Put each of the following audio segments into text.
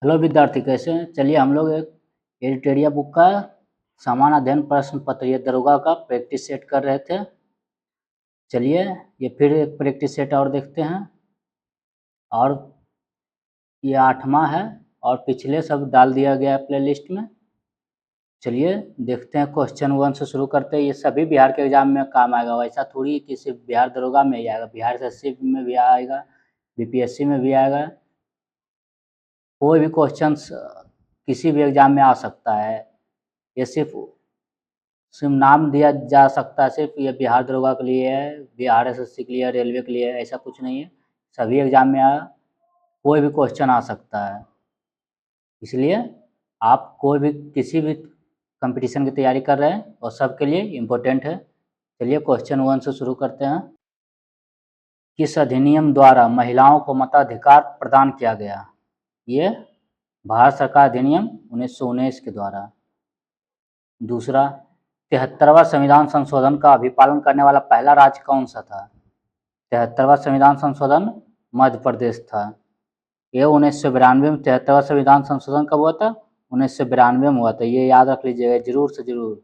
Hello विद्यार्थी, कैसे हैं? चलिए हम लोग एक एडिटेरिया बुक का सामान्य अध्ययन प्रश्न पत्र ये दरोगा का प्रैक्टिस सेट कर रहे थे। चलिए ये फिर एक प्रैक्टिस सेट और देखते हैं। और ये 8वां है और पिछले सब डाल दिया गया है प्ले लिस्ट में। चलिए देखते हैं, क्वेश्चन 1 से शुरू करते हैं। ये सभी बिहार के एग्जाम में काम आएगा, वैसा थोड़ी कि सिर्फ बिहार दरोगा में ही आएगा, बिहार एसएससी में भी आएगा, बीपीएससी में भी आएगा। कोई भी क्वेश्चन किसी भी एग्जाम में आ सकता है। ये सिर्फ नाम दिया जा सकता है, सिर्फ ये बिहार दरोगा के लिए है, बिहार एसएससी के लिए है, रेलवे के लिए है, ऐसा कुछ नहीं है। सभी एग्जाम में कोई भी क्वेश्चन आ सकता है, इसलिए आप कोई भी किसी भी कंपटीशन की तैयारी कर रहे हैं और सबके लिए इम्पोर्टेंट है। चलिए क्वेश्चन 1 से शुरू करते हैं। किस अधिनियम द्वारा महिलाओं को मताधिकार प्रदान किया गया? ये भारत सरकार अधिनियम 1919 के द्वारा। दूसरा, 73वां संविधान संशोधन का अभिपालन करने वाला पहला राज्य कौन सा था? 73वां संविधान संशोधन मध्य प्रदेश था। ये 1992 में 73वां संविधान संशोधन कब हुआ था? 1992 में हुआ था। ये याद रख लीजिएगा जरूर से जरूर,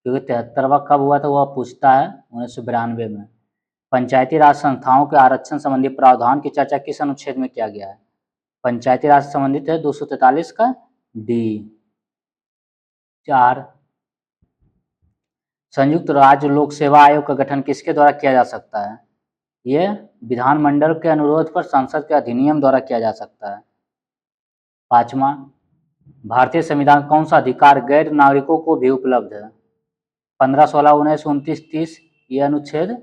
क्योंकि 73वां कब हुआ था वह पूछता है 1992 में। पंचायती राज संस्थाओं के आरक्षण संबंधी प्रावधान की चर्चा किस अनुच्छेद में किया गया है? पंचायती राज संबंधित है 243 का डी। 4, संयुक्त राज्य लोक सेवा आयोग का गठन किसके द्वारा किया जा सकता है? ये विधानमंडल के अनुरोध पर संसद के अधिनियम द्वारा किया जा सकता है। 5वां, भारतीय संविधान कौन सा अधिकार गैर नागरिकों को भी उपलब्ध है? 15, 16, 19, 29, 30 ये अनुच्छेद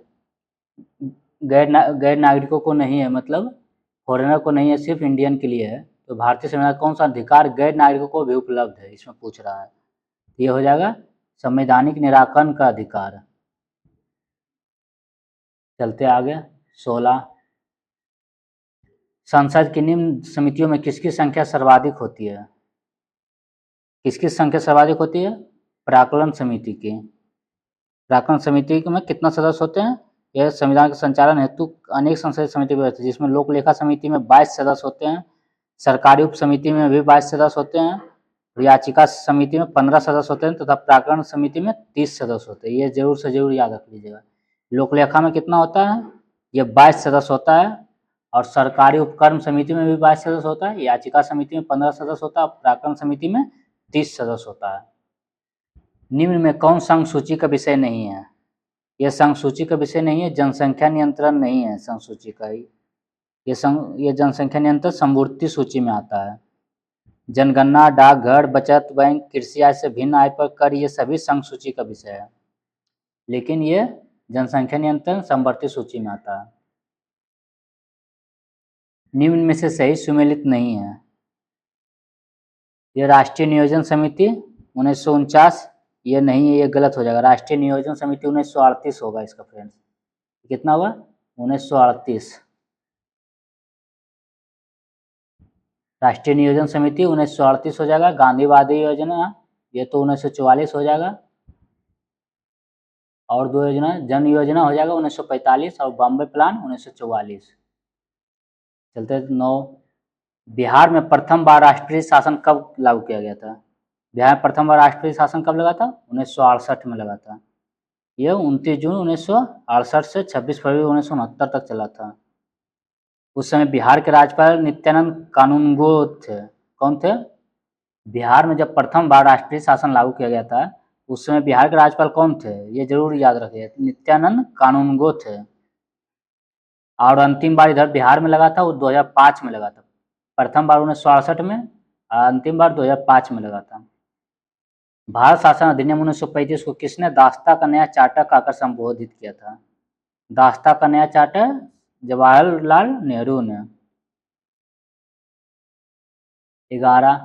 गैर नागरिकों को नहीं है, मतलब फॉरेनर को नहीं है, सिर्फ इंडियन के लिए है। तो भारतीय संविधान कौन सा अधिकार गैर नागरिकों को भी उपलब्ध है, इसमें पूछ रहा है। ये हो जाएगा संवैधानिक निराकरण का अधिकार। चलते आगे। 16, संसद की निम्न समितियों में किसकी संख्या सर्वाधिक होती है? किसकी संख्या सर्वाधिक होती है? प्राक्कलन समिति की। प्राक्कलन समिति में कितना सदस्य होते हैं? यह संविधान के संचालन हेतु अनेक संसदीय समिति होती है, जिसमें लोक लेखा समिति में 22 सदस्य होते हैं, सरकारी उप समिति में भी 22 सदस्य होते हैं, याचिका समिति में 15 सदस्य होते हैं तथा प्राक्कलन समिति में 30 सदस्य होते हैं। ये जरूर से जरूर याद रख लीजिएगा। लोक लेखा में कितना होता है? ये 22 सदस्य होता है, और सरकारी उपक्रम समिति में भी 22 सदस्य होता है, याचिका समिति में 15 सदस्य होता है, प्राक्कलन समिति में 30 सदस्य होता है। निम्न में कौन संघ सूची का विषय नहीं है? यह संघ सूची का विषय नहीं है, जनसंख्या नियंत्रण नहीं है संघ सूची का ही। ये जनसंख्या नियंत्रण समवर्ती सूची में आता है। जनगणना, डाकघर, बचत बैंक, कृषि आय से भिन्न आय पर कर, ये सभी संघ सूची का विषय है, लेकिन ये जनसंख्या नियंत्रण समवर्ती सूची में आता है। निम्न में से सही सुमेलित नहीं है। ये राष्ट्रीय नियोजन समिति 1949, ये नहीं है, ये गलत हो जाएगा। राष्ट्रीय नियोजन समिति 1938 होगा इसका फ्रेंड्स। कितना हुआ? 1938। राष्ट्रीय नियोजन समिति 1938 हो जाएगा। गांधीवादी योजना ये तो 1944 हो जाएगा, और दो योजना, जन योजना हो जाएगा 1945 और बॉम्बे प्लान 1944। चलते 9, बिहार में प्रथम बार राष्ट्रीय शासन कब लागू किया गया था? बिहार में प्रथम बार राष्ट्रीय शासन कब लगा था? 1968 में लगा था। ये 29 जून 1968 से 26 फरवरी 1969 तक चला था। उस समय बिहार के राज्यपाल नित्यानंद कानूनगो थे। कौन थे? बिहार में जब प्रथम बार राष्ट्रीय शासन लागू किया गया था, उस समय बिहार के राज्यपाल कौन थे? ये जरूर याद रखिए, नित्यानंद कानूनगो थे। और अंतिम बार इधर बिहार में लगा था वो 2005 में लगा था। प्रथम बार 1968 में, अंतिम बार 2005 में लगा था। भारत शासन अधिनियम 1935 को किसने दास्ता का नया चार्टर कहकर संबोधित किया था? दास्ता का नया चार्टर जवाहरलाल नेहरू ने। 11,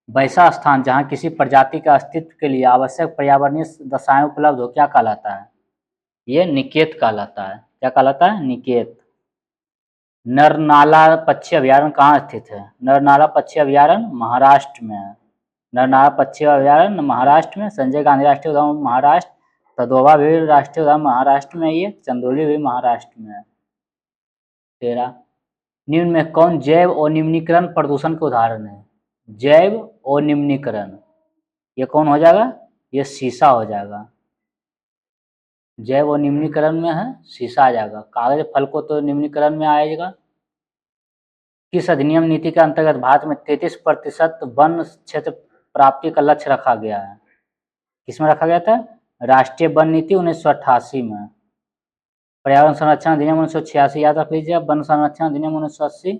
वैसा स्थान जहाँ किसी प्रजाति के अस्तित्व के लिए आवश्यक पर्यावरणीय दशाएं उपलब्ध हो क्या कहलाता है? ये निकेत कहलाता है। क्या कहलाता है? निकेत। नरनाला पक्षी अभयारण्य कहाँ स्थित है? नरनाला पक्षी अभयारण्य महाराष्ट्र में है। नरनाला पक्षी अभयारण्य महाराष्ट्र में। संजय गांधी राष्ट्रीय उद्यान महाराष्ट्र, तदोवा भी राष्ट्रीय उद्यान महाराष्ट्र में, ये चंदौली भी महाराष्ट्र में है। 13, निम्न में कौन जैव और निम्नीकरण प्रदूषण के उदाहरण है? जैव अनिम्नीकरण, ये कौन हो जाएगा, ये सीसा हो जाएगा। जैव अनिम्नीकरण में है सीसा आ जाएगा। कागज फल को तो निम्नीकरण में आएगा। किस अधिनियम नीति के अंतर्गत भारत में 33% वन क्षेत्र प्राप्ति का लक्ष्य रखा गया है? किसमें रखा गया था? राष्ट्रीय वन नीति 1988 में। पर्यावरण संरक्षण अधिनियम 1986 याद रख लीजिए। वन संरक्षण अधिनियम 1980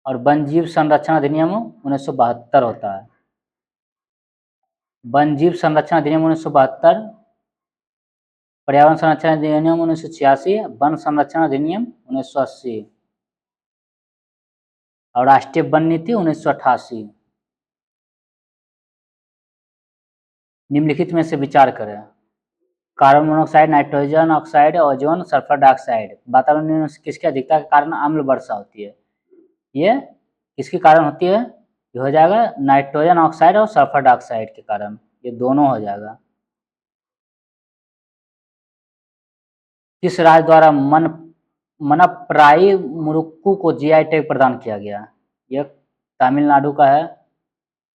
और वन जीव संरक्षण अधिनियम 1972 होता है। वन जीव संरक्षण अधिनियम 1972, पर्यावरण संरक्षण अधिनियम 1986, वन संरक्षण अधिनियम 1980 और राष्ट्रीय वन नीति 1988। निम्नलिखित में से विचार करें। Carbon monoxide, nitrogen oxide, ozone, sulphur dioxide. वातावरण में किसकी अधिकता के कारण अम्ल वर्षा होती है? ये किसके कारण होती है? ये हो जाएगा नाइट्रोजन ऑक्साइड और सल्फर डाइऑक्साइड के कारण, ये दोनों हो जाएगा। किस राज्य द्वारा मनप्राई मुरुक्कू को जीआई टैग प्रदान किया गया? यह तमिलनाडु का है।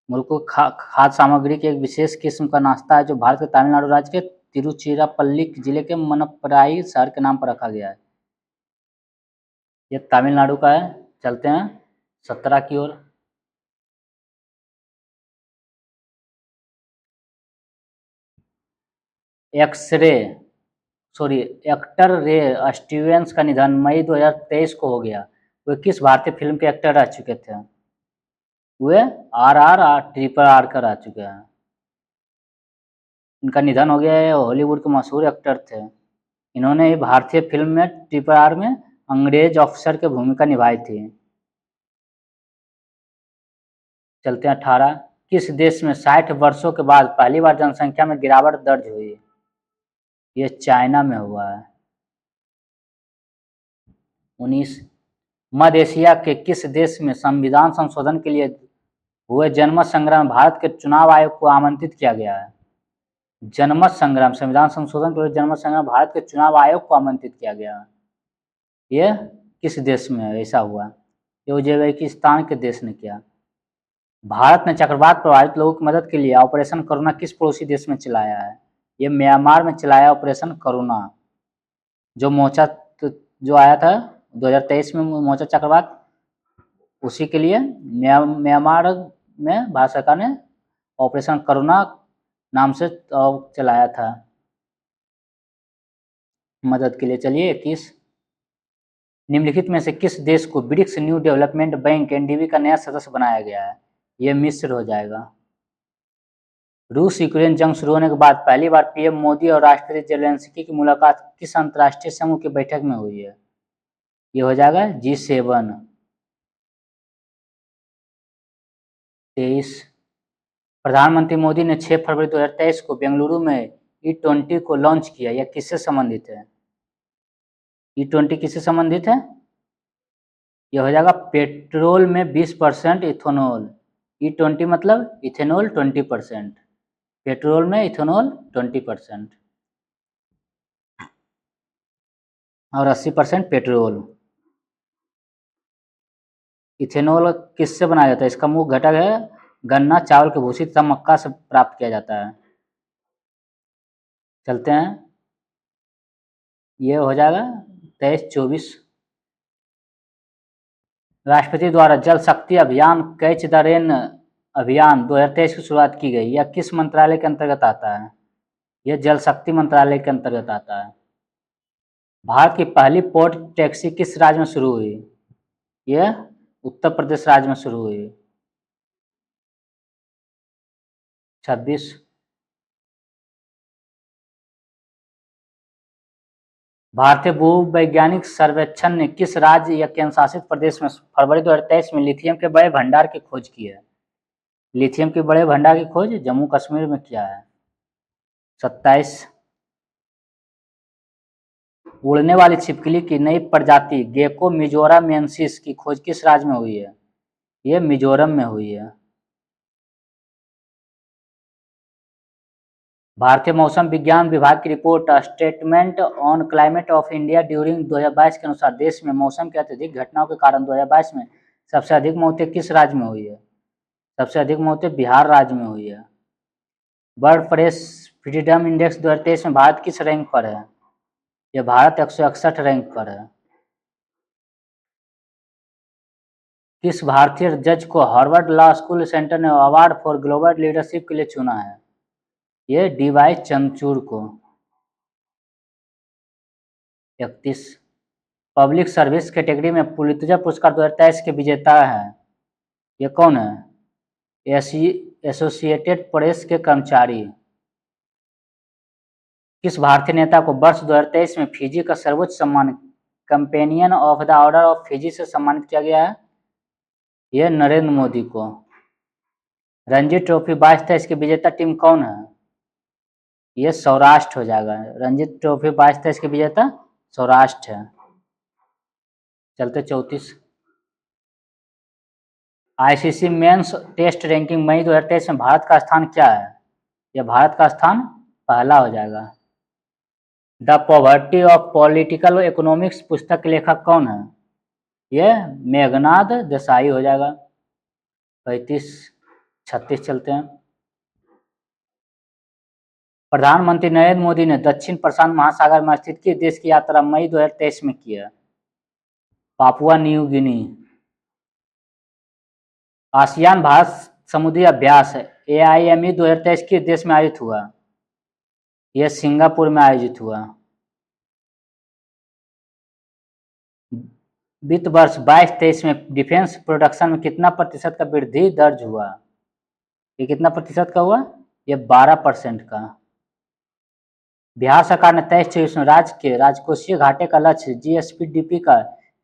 मुरुक्कू खाद्य सामग्री की एक विशेष किस्म का नाश्ता है जो भारत के तमिलनाडु राज्य के तिरुचिरापल्ली जिले के मनप्राई शहर के नाम पर रखा गया है। यह तमिलनाडु का है। चलते हैं 17 की ओर। एक्टर रे स्टीवेंस का निधन मई 2023 को हो गया। वे किस भारतीय फिल्म के एक्टर रह चुके थे? वे RRR RRR का रह चुके हैं। इनका निधन हो गया है। हॉलीवुड के मशहूर एक्टर थे। इन्होंने भारतीय फिल्म में RRR में अंग्रेज ऑफिसर की भूमिका निभाई थी। चलते हैं 18। किस देश में 60 वर्षों के बाद पहली बार जनसंख्या में गिरावट दर्ज हुई? ये चाइना में हुआ है। 19। मध्य एशिया के किस देश में संविधान संशोधन के लिए हुए जनमत संग्राम में भारत के चुनाव आयोग को आमंत्रित किया गया है? जनमत संग्राम, संविधान संशोधन के लिए जनमत संग्राम भारत के चुनाव आयोग को आमंत्रित किया गया है। ये किस देश में ऐसा हुआ? ये उज्बेकिस्तान के देश ने किया। भारत ने चक्रवात प्रभावित लोगों की मदद के लिए ऑपरेशन करुणा किस पड़ोसी देश में चलाया है? ये म्यांमार में चलाया ऑपरेशन करुणा। जो मोचा जो आया था 2023 में मोचा चक्रवात, उसी के लिए म्यांमार में भारत सरकार ने ऑपरेशन करुणा नाम से चलाया था मदद के लिए। चलिए 21। निम्नलिखित में से किस देश को BRICS new development bank NDB का नया सदस्य बनाया गया है? यह मिस्र हो जाएगा। रूस यूक्रेन जंग शुरू होने के बाद पहली बार PM मोदी और राष्ट्रपति जेलेंस्की की मुलाकात किस अंतर्राष्ट्रीय समूह की बैठक में हुई है? ये हो जाएगा G7। 23। प्रधानमंत्री मोदी ने 6 फरवरी 2023 को बेंगलुरु में E20 को लॉन्च किया। यह किससे संबंधित है? E20 किससे संबंधित है? यह हो जाएगा पेट्रोल में 20% इथेनॉल। E20 मतलब इथेनॉल 20%, पेट्रोल में इथेनॉल 20% और 80% पेट्रोल। इथेनॉल किससे बनाया जाता है? इसका मुख्य घटक है गन्ना, चावल के भूसी तथा मक्का से प्राप्त किया जाता है। चलते हैं, ये हो जाएगा 23-24। राष्ट्रपति द्वारा जल शक्ति अभियान कैच द रेन अभियान 2023 की शुरुआत की गई। यह किस मंत्रालय के अंतर्गत आता है? यह जल शक्ति मंत्रालय के अंतर्गत आता है। भारत की पहली पोर्ट टैक्सी किस राज्य में शुरू हुई? यह उत्तर प्रदेश राज्य में शुरू हुई। 26। भारतीय भूवैज्ञानिक सर्वेक्षण ने किस राज्य या केंद्र शासित प्रदेश में फरवरी 2023 में लिथियम के बड़े भंडार की खोज की है? लिथियम के बड़े भंडार की खोज जम्मू कश्मीर में किया है। 27। उड़ने वाली छिपकली की नई प्रजाति गेको मिजोरामेंसिस की खोज किस राज्य में हुई है? यह मिजोरम में हुई है। भारतीय मौसम विज्ञान विभाग की report statement on climate of India during 2022 के अनुसार देश में मौसम की अत्यधिक घटनाओं के कारण 2022 में सबसे अधिक मौतें किस राज्य में हुई है? सबसे अधिक मौतें बिहार राज्य में हुई है। वर्ल्ड प्रेस फ्रीडम इंडेक्स 2023 में भारत किस रैंक पर है? ये भारत 161 रैंक पर है। किस भारतीय जज को हार्वर्ड लॉ स्कूल सेंटर ने अवार्ड फॉर ग्लोबल लीडरशिप के लिए चुना है? ये डी.वाई. चंद्रचूड़ को। 31 पब्लिक सर्विस कैटेगरी में पुलित्जर पुरस्कार 2023 के विजेता है, ये कौन है? एसोसिएटेड प्रेस के कर्मचारी। किस भारतीय नेता को वर्ष 2023 में फिजी का सर्वोच्च सम्मान companion of the order of Fiji से सम्मानित किया गया है? यह नरेंद्र मोदी को। रणजी ट्रॉफी 22-23 की विजेता टीम कौन है? यह सौराष्ट्र हो जाएगा। रणजी ट्रॉफी 22-23 की विजेता सौराष्ट्र है। चलते 34 आईसीसी मेंस टेस्ट रैंकिंग मई 2023 में भारत का स्थान क्या है? यह भारत का स्थान पहला हो जाएगा। The poverty of political economics पुस्तक के लेखक कौन है? यह मेघनाद देसाई हो जाएगा। 35-36 चलते हैं। प्रधानमंत्री नरेंद्र मोदी ने दक्षिण प्रशांत महासागर में स्थित किस देश की यात्रा मई 2023 में की है? Papua New Guinea. ASEAN Bharat समुद्री अभ्यास AIME 2023 किस देश में आयोजित हुआ? यह सिंगापुर में आयोजित हुआ। वित्त वर्ष 22-23 में डिफेंस प्रोडक्शन में कितना प्रतिशत का वृद्धि दर्ज हुआ? ये कितना प्रतिशत का हुआ? ये 12% का। बिहार सरकार ने 23-24 में राज्य के राजकोषीय घाटे का लक्ष्य GSPDP का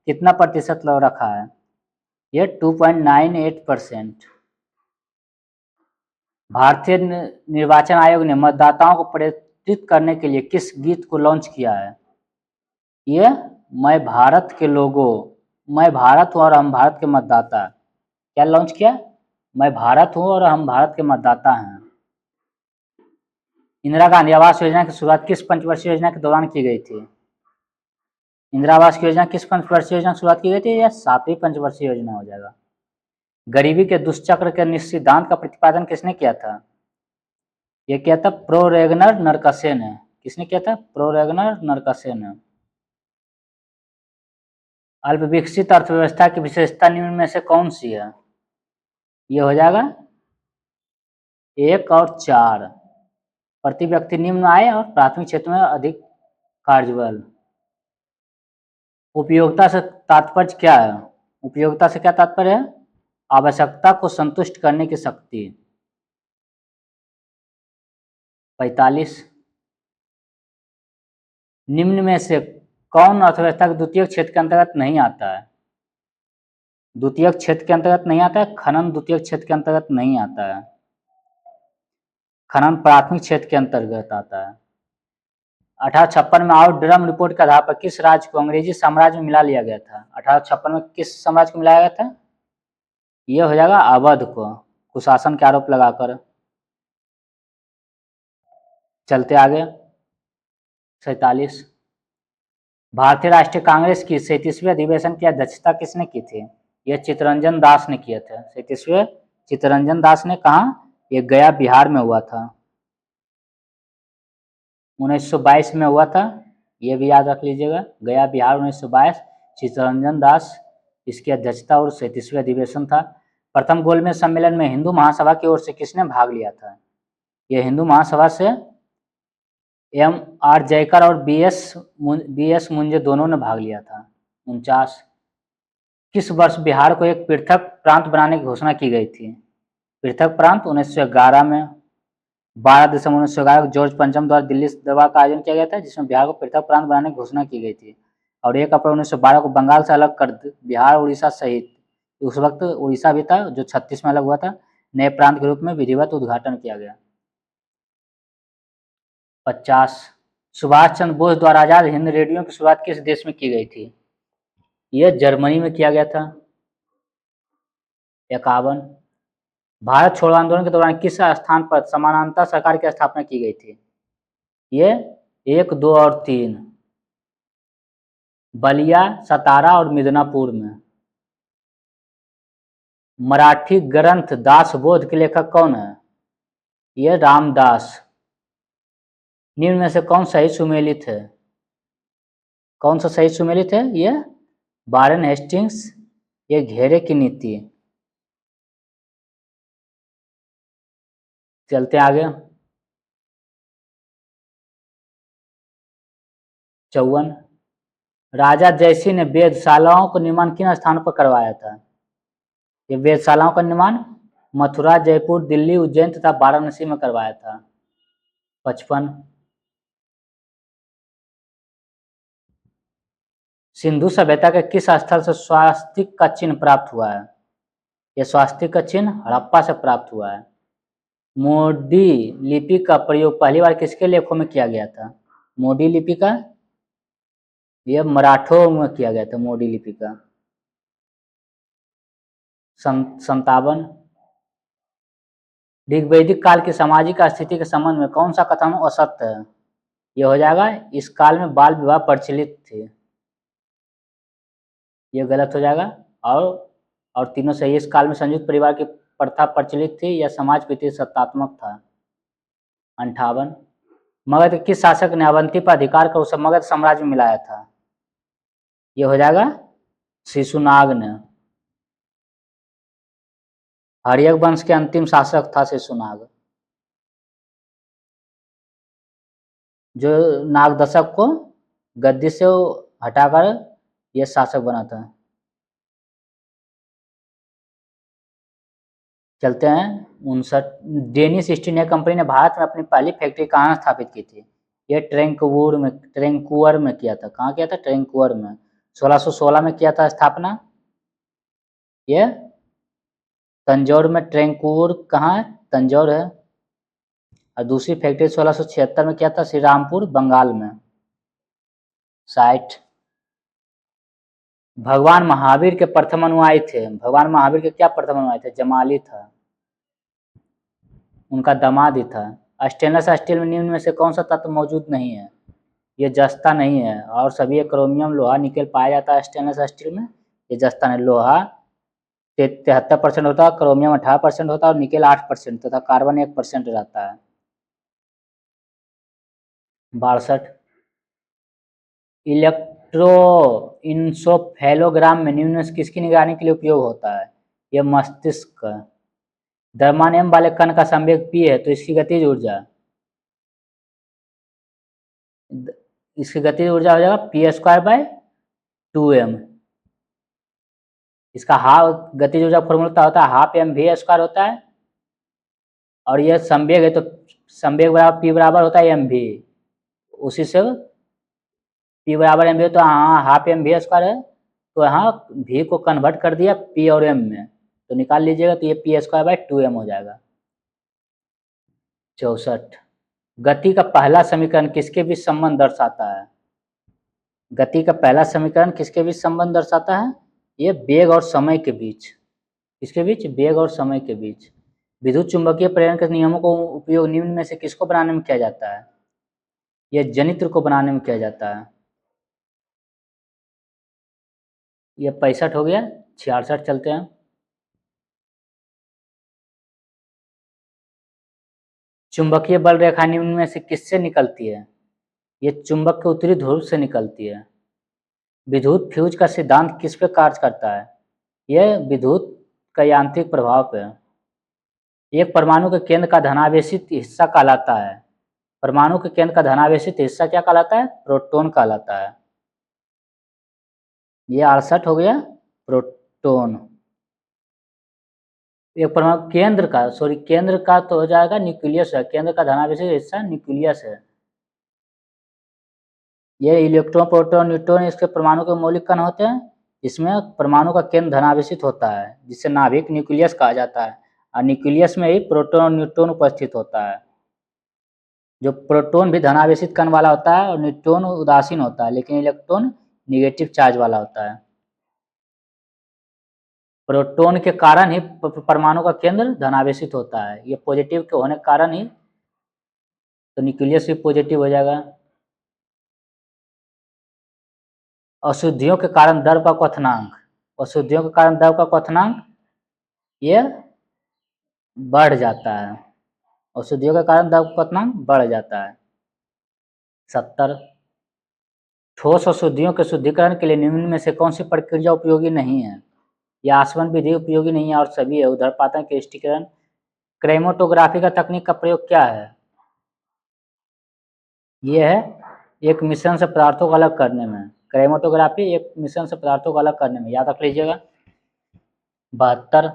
कितना प्रतिशत रखा है? ये 2.98%। भारतीय निर्वाचन आयोग ने मतदाताओं को प्रेरित करने के लिए किस गीत को लॉन्च किया है? ये मैं भारत के लोगों, मैं भारत हूँ और हम भारत के मतदाता। क्या लॉन्च किया? मैं भारत हूँ और हम भारत के मतदाता हैं। इंदिरा गांधी आवास योजना की शुरुआत किस पंचवर्षीय योजना के दौरान की गई थी? इंदिरा आवास की योजना किस पंचवर्षीय योजना की शुरुआत की गई थी? यह 7वीं पंचवर्षीय योजना हो जाएगा। गरीबी के दुष्चक्र के सिद्धांत का प्रतिपादन किसने किया था? यह किया था प्रोरेगनर नरकसे ने। किसने किया था? प्रोरेगनर नरकसे ने। अल्प विकसित अर्थव्यवस्था की विशेषता निम्न में से कौन सी है? ये हो जाएगा 1 और 4। प्रति व्यक्ति निम्न आय और प्राथमिक क्षेत्र में अधिक कार्यबल। उपयोगिता से तात्पर्य क्या है? उपयोगिता से क्या तात्पर्य है? आवश्यकता को संतुष्ट करने की शक्ति। 45 निम्न में से कौन अर्थव्यवस्था के द्वितीय क्षेत्र के अंतर्गत नहीं आता है? द्वितीय क्षेत्र के अंतर्गत नहीं आता है। खनन द्वितीय क्षेत्र के अंतर्गत नहीं आता है। खनन प्राथमिक क्षेत्र के अंतर्गत आता है। 1856 में आउटड्रम रिपोर्ट के आधार पर किस राज्य को अंग्रेजी साम्राज्य में मिला लिया गया था? 1856 में किस साम्राज्य को मिलाया गया था? यह हो जाएगा अवध को, कुशासन के आरोप लगाकर। चलते आगे 47 भारतीय राष्ट्रीय कांग्रेस की 37वें अधिवेशन की अध्यक्षता किसने की थी? यह चित्तरंजन दास ने किया था। 37वें चित्तरंजन दास ने। कहा? यह गया बिहार में हुआ था। 1922 में हुआ था, यह भी याद रख लीजिएगा। गया बिहार 1922। चित्तरंजन दास इसकी अध्यक्षता और 37वें अधिवेशन था। प्रथम गोलमेज सम्मेलन में हिंदू महासभा की ओर से किसने भाग लिया था? यह हिंदू महासभा से M.R. जयकर और B.S. मुंजे दोनों ने भाग लिया था। 49 किस वर्ष बिहार को एक पृथक प्रांत बनाने की घोषणा की गई थी? पृथक प्रांत 1911 में। 12 दिसंबर 1911 को जॉर्ज पंचम द्वारा दिल्ली दरबार का आयोजन किया गया था, जिसमें बिहार को पृथक प्रांत बनाने की घोषणा की गई थी। और 1 अप्रैल 1912 को बंगाल से अलग कर बिहार, उड़ीसा सहित, उस वक्त उड़ीसा भी था जो 36 में अलग हुआ था, नए प्रांत के रूप में विधिवत उद्घाटन किया गया। 50 सुभाष चंद्र बोस द्वारा आजाद हिंद रेडियो की शुरुआत किस देश में की गई थी? यह जर्मनी में किया गया था। 51 भारत छोड़ो आंदोलन के दौरान किस स्थान पर समानांतर सरकार की स्थापना की गई थी? ये 1, 2 और 3 बलिया, सतारा और मिदनापुर में। मराठी ग्रंथ दासबोध के लेखक कौन है? ये रामदास। निम्न में से कौन सही सुमेलित है? कौन सा सही सुमेलित है? ये वारेन हेस्टिंग्स, ये घेरे की नीति। चलते आगे। 54, राजा जयसिंह ने वेधशालाओं का निर्माण किन स्थानों पर करवाया था? ये वेधशालाओं का निर्माण मथुरा, जयपुर, दिल्ली, उज्जैन तथा वाराणसी में करवाया था। 55, सिंधु सभ्यता के किस स्थल से स्वास्तिक का चिन्ह प्राप्त हुआ है? यह स्वास्तिक का चिन्ह हड़प्पा से प्राप्त हुआ है। मोडी लिपि का प्रयोग पहली बार किसके लेखों में किया गया था? मोडी लिपि का, यह मराठों में किया गया था मोडी लिपि का। 57, ऋग्वैदिक काल की सामाजिक स्थिति के संबंध में कौन सा कथन असत्य है? यह हो जाएगा इस काल में बाल विवाह प्रचलित थे। यह गलत हो जाएगा। और तीनों सही। इस काल में संयुक्त परिवार की प्रथा प्रचलित थी, यह समाज प्रति सत्तात्मक था। 58, मगध के किस शासक ने अवंती पर अधिकार कर उसे मगध साम्राज्य में मिलाया था? यह हो जाएगा शिशुनाग ने। हर्यक वंश के अंतिम शासक था शिशुनाग, जो नागदशक को गद्दी से हटाकर यह शासक बना था। चलते हैं 59, डेनिश ईस्ट इंडिया कंपनी ने भारत में अपनी पहली फैक्ट्री कहाँ स्थापित की थी? यह ट्रैंकुअर में किया था। कहाँ किया था? ट्रैंकुअर में। 1616 में किया था स्थापना। यह तंजौर में। ट्रैंकुअर कहाँ है? तंजौर है। और दूसरी फैक्ट्री 1676 में किया था श्री रामपुर, बंगाल में। 60, भगवान महावीर के प्रथम अनुयायी थे। भगवान महावीर के क्या प्रथम अनुयायी थे? जमाली था, उनका दामाद ही था। स्टेनलेस स्टील में निम्न में से कौन सा तत्व मौजूद नहीं है? ये जस्ता नहीं है, और सभी क्रोमियम, लोहा, निकेल पाया जाता है स्टेनलेस स्टील में। ये जस्ता नहीं। लोहा 73% होता है, क्रोमियम 18% होता है, और निकेल 8% तथा कार्बन 1% रहता है। 62, इलेक्ट्रोइंसोफेलोग्राम में निम्न में से किसकी निगरानी के लिए उपयोग होता है? यह मस्तिष्क का। द्रव्यमान m वाले कण का संवेग p है, तो इसकी गतिज ऊर्जा हो जाएगा p²/2m। इसका गतिज ऊर्जा फॉर्मूला होता है हाफ mv² होता है, और यह संवेग है तो संवेग बराबर p बराबर होता है mv। उसी से p बराबर mv, तो हाँ हाफ mv² है, तो यहाँ v को कन्वर्ट कर दिया p और m में, तो निकाल लीजिएगा, तो ये p²/2m हो जाएगा। 64, गति का पहला समीकरण किसके बीच संबंध दर्शाता है? गति का पहला समीकरण किसके बीच संबंध दर्शाता है? ये वेग और समय के बीच। किसके बीच? वेग और समय के बीच। विद्युत चुंबकीय प्रेरण के नियमों को उपयोग निम्न में से किसको बनाने में किया जाता है? यह जनित्र को बनाने में किया जाता है। यह 65 हो गया। 66 चलते हैं। चुंबकीय बल रेखा निम्न में से किससे निकलती है? ये चुंबक के उत्तरी ध्रुव से निकलती है। विद्युत फ्यूज का सिद्धांत किस पे कार्य करता है? यह विद्युत का यांत्रिक प्रभाव पे। एक परमाणु के केंद्र का धनावेशित हिस्सा कहलाता है। परमाणु के केंद्र का धनावेशित हिस्सा क्या कहलाता है? प्रोटॉन कहलाता है। ये 68 हो गया, प्रोटॉन। एक परमाणु केंद्र का तो हो जाएगा न्यूक्लियस है। केंद्र का धनावेशित हिस्सा न्यूक्लियस है। ये इलेक्ट्रॉन, प्रोटॉन, न्यूट्रॉन इसके परमाणु के मौलिक कण होते हैं। इसमें परमाणु का केंद्र धनावेशित होता है, जिसे नाभिक न्यूक्लियस कहा जाता है, और न्यूक्लियस में ही प्रोटॉन और न्यूट्रॉन उपस्थित होता है। जो प्रोटॉन भी धनावेशित कण वाला होता है और न्यूट्रॉन उदासीन होता है, लेकिन इलेक्ट्रॉन निगेटिव चार्ज वाला होता है। प्रोटॉन के कारण ही परमाणु का केंद्र धनावेशित होता है। ये पॉजिटिव के होने के कारण ही तो न्यूक्लियस भी पॉजिटिव हो जाएगा। अशुद्धियों के कारण द्रव का क्वथनांक। अशुद्धियों के कारण द्रव का क्वथनांक ये बढ़ जाता है, औषधियों के कारण द्रव क्वथनांक बढ़ जाता है। 70 ठोस अशुद्धियों के शुद्धिकरण के लिए निम्न में से कौन सी प्रक्रिया उपयोगी नहीं है? यह आसवन विधि उपयोगी नहीं है और सभी है। उदरपातन के स्टिकरण, क्रेमेटोग्राफी का तकनीक का प्रयोग क्या है? यह है एक मिश्रण से पदार्थों को अलग करने में। क्रेमेटोग्राफी एक मिश्रण से पदार्थों को अलग करने में, याद रख लीजिएगा। 72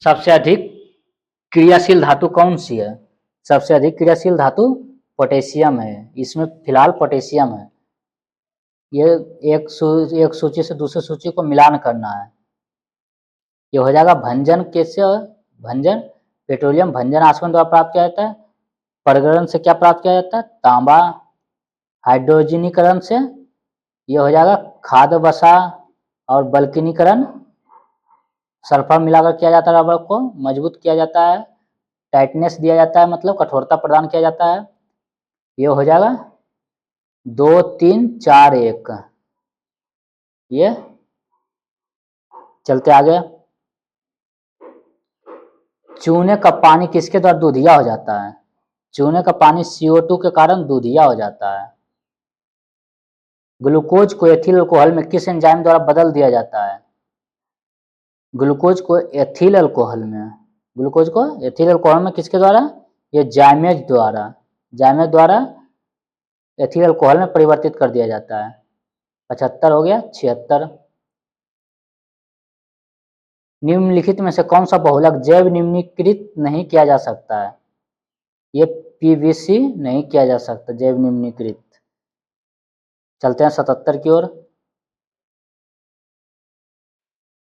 सबसे अधिक क्रियाशील धातु कौन सी है? सबसे अधिक क्रियाशील धातु पोटेशियम है। इसमें फिलहाल पोटेशियम है। ये एक सूची से दूसरी सूची को मिलान करना है। ये हो जाएगा भंजन। कैसे? भंजन पेट्रोलियम भंजन आसवन द्वारा प्राप्त किया जाता है। परगरण से क्या प्राप्त किया जाता है? तांबा। हाइड्रोजनीकरण से ये हो जाएगा खाद वसा और बल्किनीकरण, सल्फर मिलाकर किया जाता है। रबर को मजबूत किया जाता है, टाइटनेस दिया जाता है, मतलब कठोरता प्रदान किया जाता है। ये हो जाएगा 2 3 4 1। ये चलते आगे। चूने का पानी किसके द्वारा दूधिया हो जाता है? चूने का पानी CO2 के कारण दूधिया हो जाता है। ग्लूकोज को एथिल अल्कोहल में किस एंजाइम द्वारा बदल दिया जाता है? ग्लूकोज को एथिल अल्कोहल में, ग्लूकोज को एथिल अल्कोहल में किसके द्वारा? ये जाइमेज द्वारा एथिल अल्कोहल में परिवर्तित कर दिया जाता है। 75 हो गया। 76 निम्नलिखित में से कौन सा बहुलक जैव निम्नीकृत नहीं किया जा सकता है? ये PVC नहीं किया जा सकता जैव निम्नीकृत। चलते हैं 77 की ओर।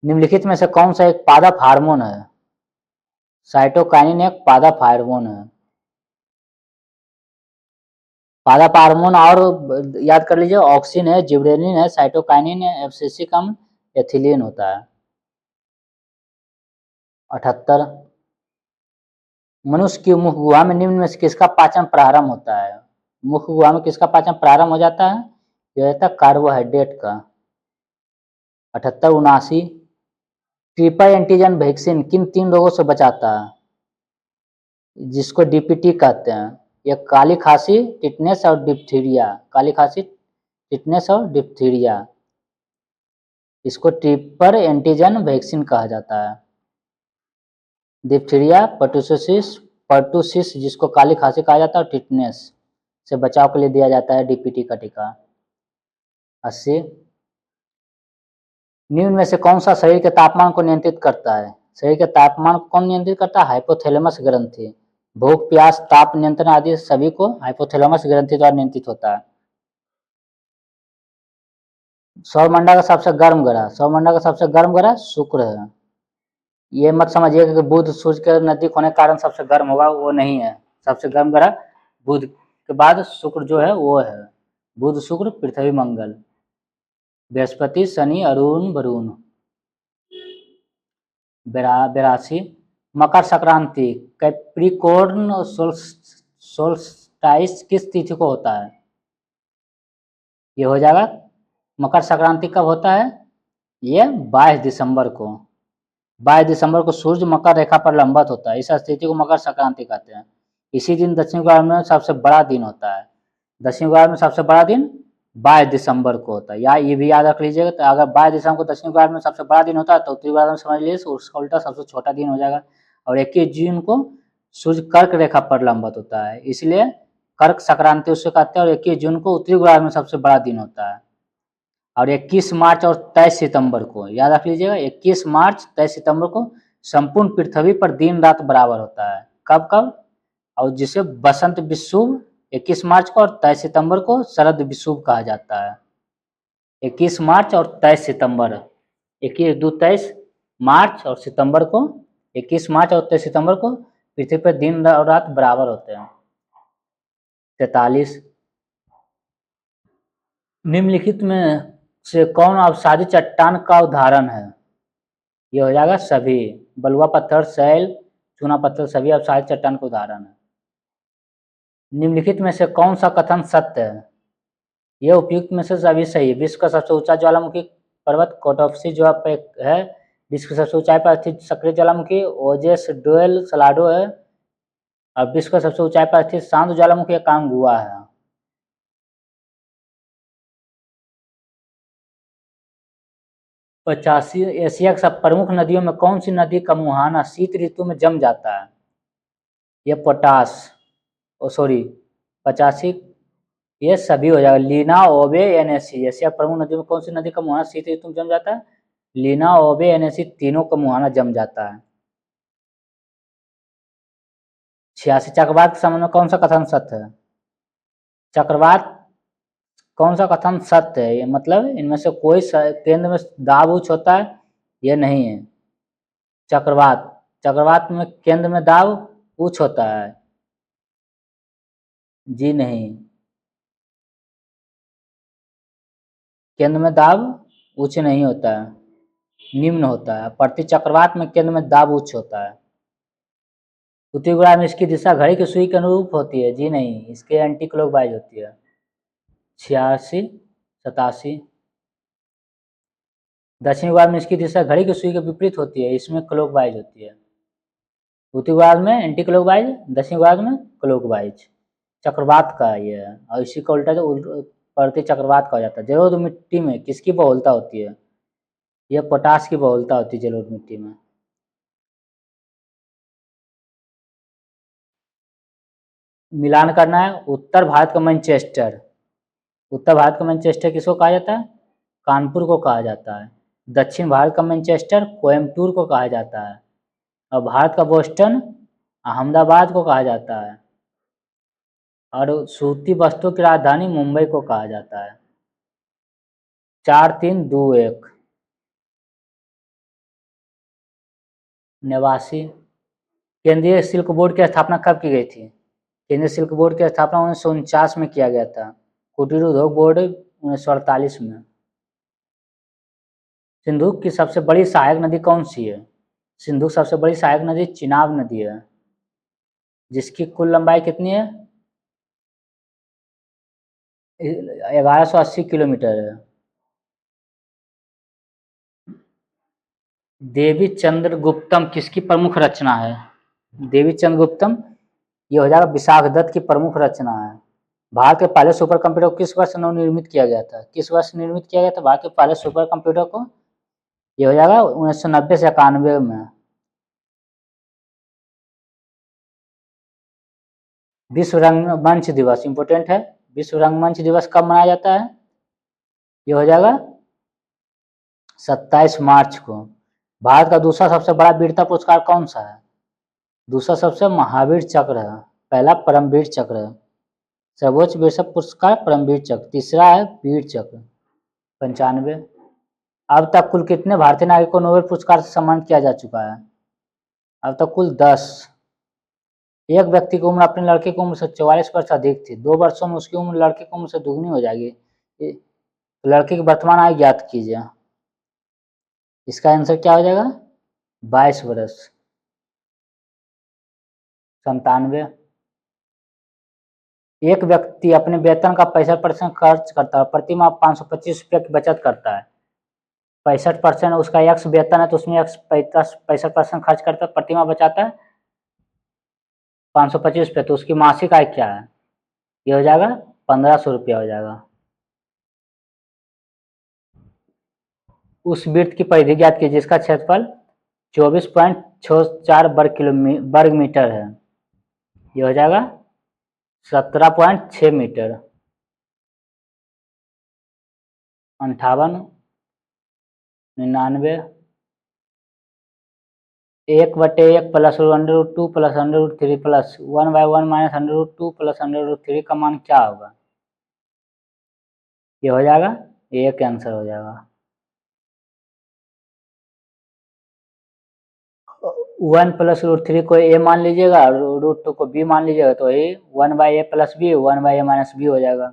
निम्नलिखित में से कौन सा एक पादप हार्मोन है? साइटोकाइनिन एक पादप हार्मोन है। पादप हार्मोन और याद कर लीजिए, ऑक्सिन है, जिबरेलिन है, साइटोकाइनिन है, एब्सिसिकम, एथिलीन होता है। 78 मनुष्य की मुख गुहा में निम्न में से किसका पाचन प्रारंभ होता है? मुख गुहा में किसका पाचन प्रारंभ हो जाता है? यह होता है कार्बोहाइड्रेट का। 78 79 ट्रिपल एंटीजन वैक्सीन किन 3 रोगों से बचाता है? जिसको DPT कहते हैं। ये काली खांसी, टिटनेस और डिप्थीरिया। काली खांसी, टिटनेस और डिप्थीरिया, इसको ट्रिपल एंटीजन वैक्सीन कहा जाता है। डिप्थीरिया, पर्टुसिस जिसको काली खांसी कहा जाता है, और टिटनेस से बचाव के लिए दिया जाता है DPT का टीका। 80 निम्न में से कौन सा शरीर के तापमान को नियंत्रित करता है? शरीर के तापमान को कौन नियंत्रित करता है? हाइपोथैलेमस ग्रंथि। भूख, प्यास, ताप नियंत्रण आदि सभी को हाइपोथैलेमस ग्रंथि द्वारा नियंत्रित होता है। सौरमंडल का सबसे गर्म ग्रह शुक्र है। ये मत समझिए कि बुध सूर्य के नजदीक होने के कारण सबसे गर्म होगा, वो नहीं है। सबसे गर्म ग्रह बुध के बाद शुक्र जो है वो है। बुध, शुक्र, पृथ्वी, मंगल, बृहस्पति, शनि, अरुण, वरुण। 82 मकर संक्रांति कैप्रिकॉर्न सोल्स्टाइस किस तिथि को होता है? ये हो जाएगा मकर संक्रांति कब होता है? ये 22 दिसंबर को। 22 दिसंबर को सूर्य मकर रेखा पर लंबवत होता है। इस स्थिति को मकर संक्रांति कहते हैं। इसी दिन दक्षिण गोलार्ध में सबसे बड़ा दिन होता है। दक्षिण गोलार्ध में सबसे बड़ा दिन 22 दिसंबर को होता है। या ये भी याद रख लीजिएगा, तो अगर 22 दिसंबर को दक्षिण गोलार्ध में सबसे बड़ा दिन होता है तो उत्तरी गोलार्ध में समझ लीजिए उसका उल्टा सबसे छोटा दिन हो जाएगा। और 21 जून को सूर्य कर्क रेखा पर लंबवत होता है, इसलिए कर्क संक्रांति उससे कहते हैं। और 21 जून को उत्तरी गोलार्ध में सबसे बड़ा दिन होता है। और 21 मार्च और 23 सितंबर को याद रख लीजिएगा, 21 मार्च 23 सितंबर को संपूर्ण पृथ्वी पर दिन रात बराबर होता है। कब कब? और जिसे बसंत विषुव 21 मार्च को और 23 सितंबर को शरद विषुव कहा जाता है। 21 मार्च और 23 सितंबर, 21 2 23 मार्च और सितंबर को, 21 मार्च और 23 सितंबर को पृथ्वी पर दिन और रात बराबर होते हैं। 43 निम्नलिखित में से कौन अवसादी चट्टान का उदाहरण है? यह हो जाएगा सभी। बलुआ पत्थर, शैल, चूना पत्थर सभी अवसादी चट्टान का उदाहरण है। निम्नलिखित में से कौन सा कथन सत्य है? यह उपयुक्त में से सभी सही है। विश्व का सबसे ऊंचा ज्वालामुखी पर्वत कोटोप्सी जो है विश्व की सबसे ऊंचाई पर स्थित सक्रिय ज्वालामुखी ओजेस डुएल सलाडो है, और विश्व का सबसे ऊंचाई पर स्थित शांत ज्वालामुखी कांगुआ है। पचासी एशिया की सब प्रमुख नदियों में कौन सी नदी का मुहाना शीत ऋतु में जम जाता है? ये पोटास, ओ सॉरी 85, ये सभी हो जाएगा। लीना, ओबे, एनएसी। एशिया प्रमुख नदियों में कौन सी नदी का मुहाना शीत ऋतु में जम जाता है? लीना, ओबे, एनएसी तीनों का मुहाना जम जाता है। 86 चक्रवात के संबंध में कौन सा कथन सत्य है? चक्रवात कौन सा कथन सत्य है? ये मतलब इनमें से कोई केंद्र में दाब उच्च होता है, ये नहीं है। चक्रवात, चक्रवात में केंद्र में दाब उच्च होता है, जी नहीं। केंद्र में दाब उच्च नहीं होता है, निम्न होता है। प्रति चक्रवात में केंद्र में दाब उच्च होता है। उत्तरी गोलार्ध में इसकी दिशा घड़ी की सुई के अनुरूप होती है, जी नहीं, इसके एंटी क्लॉकवाइज होती है। 86, 87। दक्षिण गोलार्ध में इसकी दिशा घड़ी की सुई के विपरीत होती है, इसमें क्लॉकवाइज होती है। उत्तरी गोलार्ध में एंटी क्लॉकवाइज, दक्षिण गोलार्ध में क्लॉकवाइज। चक्रवात का ये है, और इसी का उल्टा प्रति चक्रवात कहा जाता है। जलोढ़ मिट्टी में किसकी बहुलता होती है? यह पोटास की बहुलता होती है जलोढ़ मिट्टी में। मिलान करना है। उत्तर भारत का मैनचेस्टर, उत्तर भारत का मैनचेस्टर किसको कहा जाता है? कानपुर को कहा जाता है। दक्षिण भारत का मैनचेस्टर कोयम्बटूर को कहा जाता है, और भारत का बोस्टन अहमदाबाद को कहा जाता है, और सूती वस्त्रों की राजधानी मुंबई को कहा जाता है। 4-3-2-1। 89। केंद्रीय सिल्क बोर्ड की स्थापना कब की गई थी? केंद्रीय सिल्क बोर्ड की स्थापना 1949 में किया गया था। कुटीर उद्योग बोर्ड 1948 में। सिंधु की सबसे बड़ी सहायक नदी कौन सी है? सिंधु की सबसे बड़ी सहायक नदी चिनाब नदी है, जिसकी कुल लंबाई कितनी है? 1180 किलोमीटर है। देवी चंद्रगुप्तम किसकी प्रमुख रचना है? देवी चंद्रगुप्तम ये हो जाएगा विशाखदत्त की प्रमुख रचना है। भारत के पहले सुपर कंप्यूटर को किस वर्ष नवनिर्मित किया गया था? किस वर्ष निर्मित किया गया था भारत के पहले सुपर कंप्यूटर को? ये हो जाएगा 1990 से 91 में। विश्व रंगमंच दिवस इंपोर्टेंट है। विश्व रंगमंच दिवस कब मनाया जाता है? ये हो जाएगा 27 मार्च को। भारत का दूसरा सबसे बड़ा वीरता पुरस्कार कौन सा है? दूसरा सबसे महावीर चक्र है, पहला परमवीर चक्र है। सर्वोच्च वीरता पुरस्कार परमवीर चक्र, तीसरा है वीर चक्र। 95। अब तक कुल कितने भारतीय नागरिकों को नोबेल पुरस्कार से सम्मानित किया जा चुका है? अब तक कुल 10। एक व्यक्ति की उम्र अपने लड़के की उम्र से 44 वर्ष अधिक थी। 2 वर्षों में उसकी उम्र लड़के की उम्र से दुगनी हो जाएगी। लड़के की वर्तमान आयु ज्ञात कीजिए। इसका आंसर क्या हो जाएगा? 22 वर्ष। 97। एक व्यक्ति अपने वेतन का 65% खर्च करता है, प्रति माह 525 रुपये की बचत करता है। 65% उसका एक्स वेतन है, तो उसमें एक्स 65% खर्च करता है, प्रति माह बचाता है 525 रुपये। तो उसकी मासिक आय क्या है? ये हो जाएगा 1500 रुपया हो जाएगा। उस वृत्त की परिधि ज्ञात कीजिए जिसका क्षेत्रफल 24.64 वर्ग मीटर है। ये हो जाएगा 17.6 metre. 58, 99। 1/1 plus √2 plus √3 plus 1/1 minus √2 plus √3 का मान क्या होगा? ये हो जाएगा 1 आंसर हो जाएगा। 1 प्लस √3 को a मान लीजिएगा, √2 को b मान लीजिएगा, तो ये 1/a plus b 1/a minus b हो जाएगा।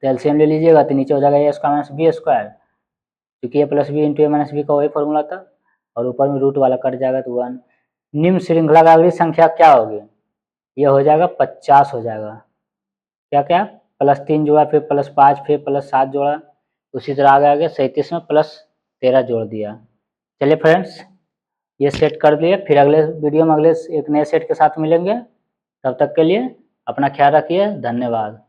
तो एलसीएम ले लीजिएगा तो नीचे हो जाएगा a square minus b square, क्योंकि a plus B into a minus B का वही फॉर्मूला था, और ऊपर में रूट वाला कट जाएगा तो 1। निम्न श्रृंखला का अगली संख्या क्या होगी? ये हो जाएगा 50 हो जाएगा। क्या क्या? +3 जोड़ा, फिर +5, फिर +7 जोड़ा, उसी तरह आगे आगे 37 में 13 जोड़ दिया। चलिए फ्रेंड्स, ये सेट कर लिए, फिर अगले वीडियो में अगले एक नए सेट के साथ मिलेंगे। तब तक के लिए अपना ख्याल रखिए, धन्यवाद।